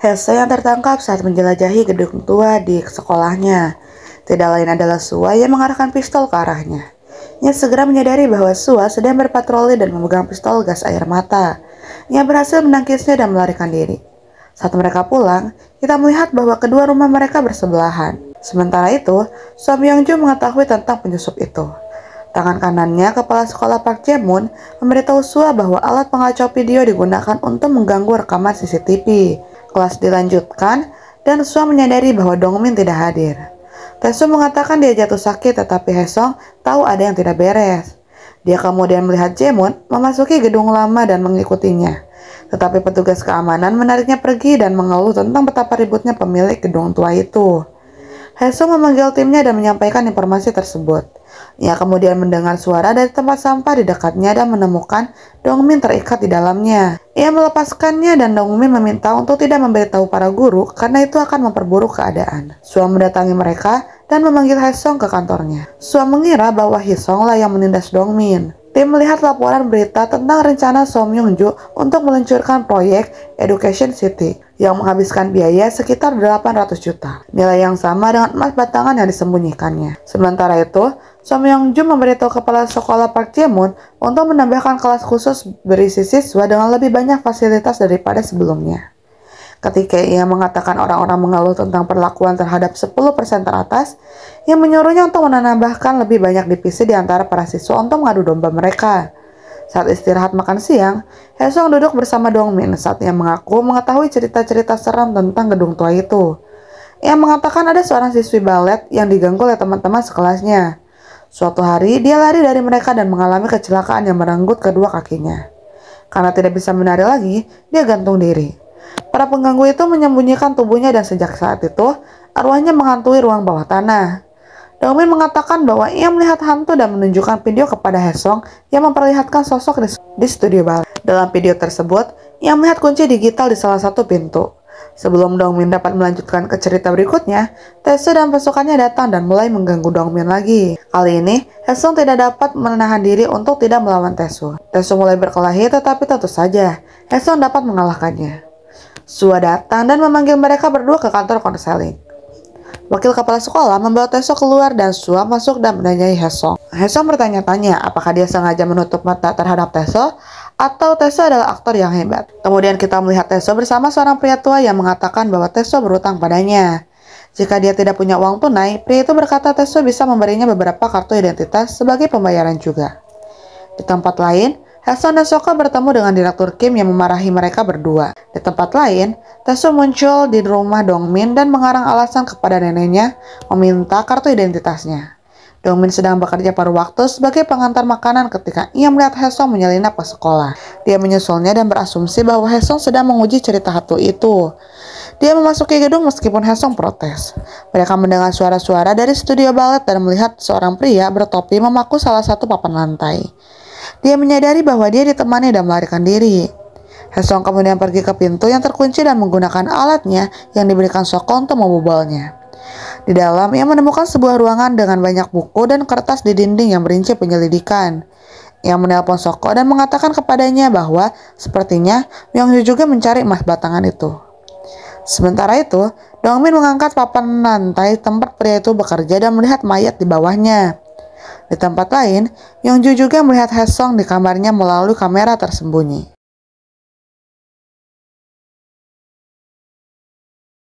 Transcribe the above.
Hese yang tertangkap saat menjelajahi gedung tua di sekolahnya. Tidak lain adalah Sua yang mengarahkan pistol ke arahnya. Ia segera menyadari bahwa Sua sedang berpatroli dan memegang pistol gas air mata. Ia berhasil menangkisnya dan melarikan diri. Saat mereka pulang, kita melihat bahwa kedua rumah mereka bersebelahan. Sementara itu, Som Yong-ju mengetahui tentang penyusup itu. Tangan kanannya, kepala sekolah Park Jae-moon, memberitahu Sua bahwa alat pengacau video digunakan untuk mengganggu rekaman CCTV. Kelas dilanjutkan, dan Sua menyadari bahwa Dongmin tidak hadir. Tae-soo mengatakan dia jatuh sakit, tetapi Hae-sung tahu ada yang tidak beres. Dia kemudian melihat Jae-moon memasuki gedung lama dan mengikutinya. Tetapi petugas keamanan menariknya pergi dan mengeluh tentang betapa ributnya pemilik gedung tua itu. Hae-sung memanggil timnya dan menyampaikan informasi tersebut. Ia kemudian mendengar suara dari tempat sampah di dekatnya dan menemukan Dongmin terikat di dalamnya. Ia melepaskannya dan Dongmin meminta untuk tidak memberitahu para guru karena itu akan memperburuk keadaan. Sua mendatangi mereka dan memanggil Hae-sung ke kantornya. Sua mengira bahwa Hee-sung lah yang menindas Dongmin. Tim melihat laporan berita tentang rencana Som Yong-ju untuk meluncurkan proyek Education City yang menghabiskan biaya sekitar 800 juta, nilai yang sama dengan emas batangan yang disembunyikannya. Sementara itu, Som Yong-ju memberitahu kepala sekolah Park Jae-moon untuk menambahkan kelas khusus berisi siswa dengan lebih banyak fasilitas daripada sebelumnya. Ketika ia mengatakan orang-orang mengeluh tentang perlakuan terhadap 10% teratas, ia menyuruhnya untuk menambahkan lebih banyak divisi di antara para siswa untuk mengadu domba mereka. Saat istirahat makan siang, Hae-sung duduk bersama Dongmin saat ia mengaku mengetahui cerita-cerita seram tentang gedung tua itu. Ia mengatakan ada seorang siswi balet yang diganggu oleh teman-teman sekelasnya. Suatu hari, dia lari dari mereka dan mengalami kecelakaan yang merenggut kedua kakinya. Karena tidak bisa menari lagi, dia gantung diri. Para pengganggu itu menyembunyikan tubuhnya dan sejak saat itu, arwahnya menghantui ruang bawah tanah. Dongmin mengatakan bahwa ia melihat hantu dan menunjukkan video kepada Hae-sung yang memperlihatkan sosok di studio balet. Dalam video tersebut, ia melihat kunci digital di salah satu pintu. Sebelum Dongmin dapat melanjutkan ke cerita berikutnya, Tae-soo dan pasukannya datang dan mulai mengganggu Dongmin lagi. Kali ini, Hae-sung tidak dapat menahan diri untuk tidak melawan Tae-soo. Tae-soo mulai berkelahi, tetapi tentu saja Hae-sung dapat mengalahkannya. Sua datang dan memanggil mereka berdua ke kantor konseling. Wakil kepala sekolah membawa Tae-soo keluar dan Sua masuk dan menanyai Hae-sung. Hae-sung bertanya-tanya apakah dia sengaja menutup mata terhadap Tae-soo atau Tae-soo adalah aktor yang hebat. Kemudian kita melihat Tae-soo bersama seorang pria tua yang mengatakan bahwa Tae-soo berutang padanya. Jika dia tidak punya uang tunai, pria itu berkata Tae-soo bisa memberinya beberapa kartu identitas sebagai pembayaran juga. Di tempat lain, Hae-sung dan Soko bertemu dengan Direktur Kim yang memarahi mereka berdua. Di tempat lain, Tae-soo muncul di rumah Dongmin dan mengarang alasan kepada neneknya meminta kartu identitasnya. Dongmin sedang bekerja paruh waktu sebagai pengantar makanan ketika ia melihat Hae-sung menyelinap ke sekolah. Dia menyusulnya dan berasumsi bahwa Hae-sung sedang menguji cerita hantu itu. Dia memasuki gedung meskipun Hae-sung protes. Mereka mendengar suara-suara dari studio balet dan melihat seorang pria bertopi memaku salah satu papan lantai. Dia menyadari bahwa dia ditemani dan melarikan diri. Hae-sung kemudian pergi ke pintu yang terkunci dan menggunakan alatnya yang diberikan Soko untuk membobolnya. Di dalam, ia menemukan sebuah ruangan dengan banyak buku dan kertas di dinding yang berinci penyelidikan. Ia menelpon Soko dan mengatakan kepadanya bahwa sepertinya Myung-ju juga mencari emas batangan itu. Sementara itu, Dongmin mengangkat papan lantai tempat pria itu bekerja dan melihat mayat di bawahnya. Di tempat lain, Myung-ju juga melihat Hae-sung di kamarnya melalui kamera tersembunyi.